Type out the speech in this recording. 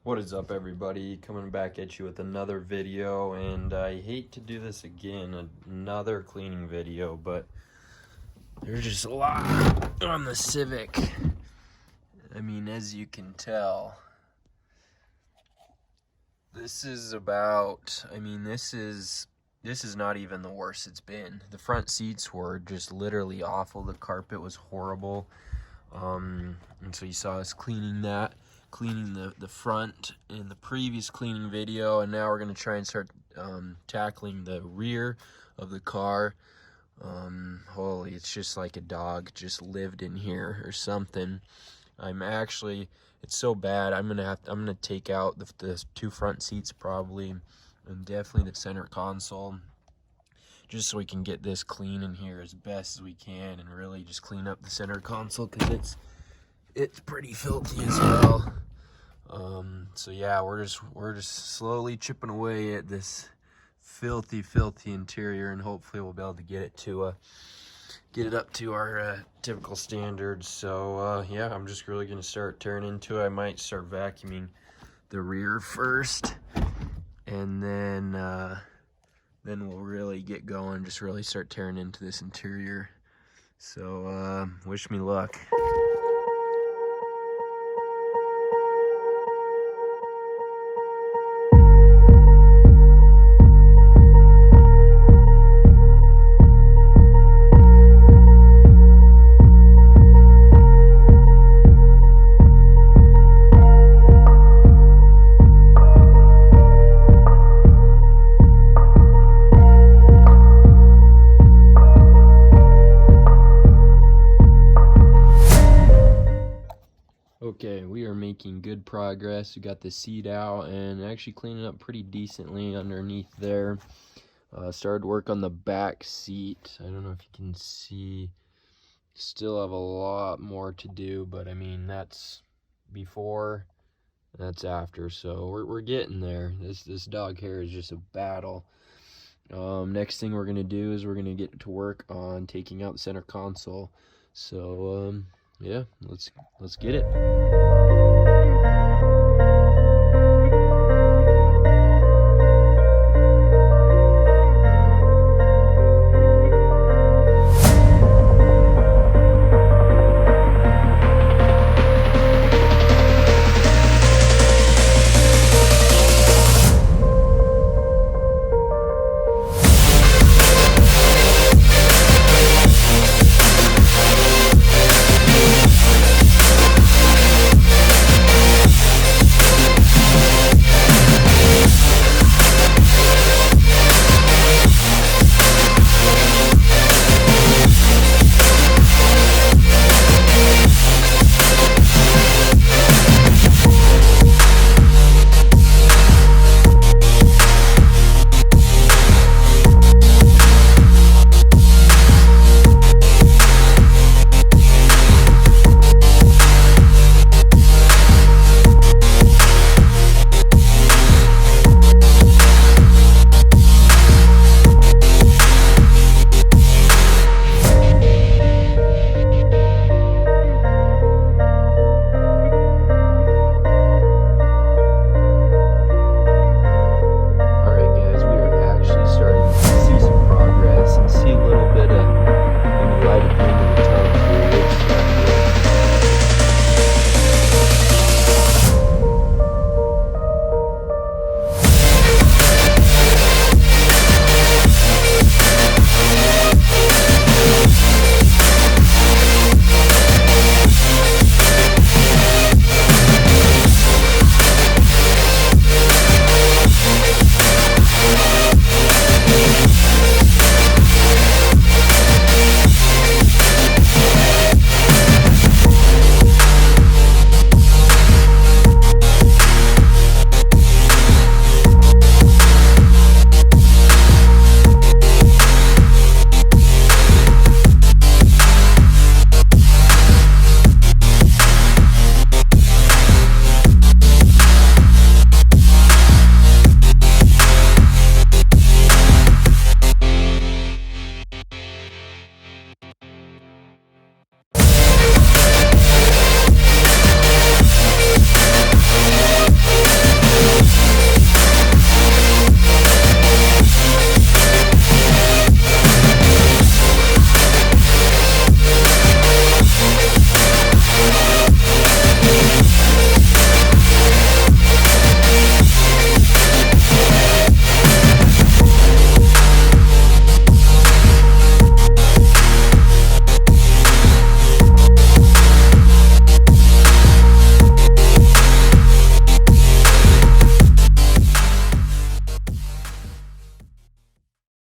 What is up, everybody? Coming back at you with another video, and I hate to do this again, another cleaning video, but there's just a lot on the Civic. I mean, as you can tell, this is not even the worst it's been. The front seats were just literally awful. The carpet was horrible. And so you saw us cleaning the front in the previous cleaning video, and now we're going to try and start tackling the rear of the car. Holy, it's just like a dog just lived in here or something. It's so bad, I'm gonna take out the two front seats probably, and definitely the center console, just so we can get this clean in here as best as we can, and really just clean up the center console, because it's pretty filthy as hell. So yeah, we're just slowly chipping away at this filthy interior, and hopefully we'll be able to get it up to our typical standards. So yeah, I'm just really gonna start tearing into it. I might start vacuuming the rear first, and then we'll really get going, just really start tearing into this interior. So wish me luck. Okay, we are making good progress. We got the seat out and actually cleaning up pretty decently underneath there. Started work on the back seat. I don't know if you can see. Still have a lot more to do, but I mean, that's before, that's after. So we're getting there. This dog hair is just a battle. Next thing we're gonna do is we're gonna get to work on taking out the center console. So yeah, let's get it.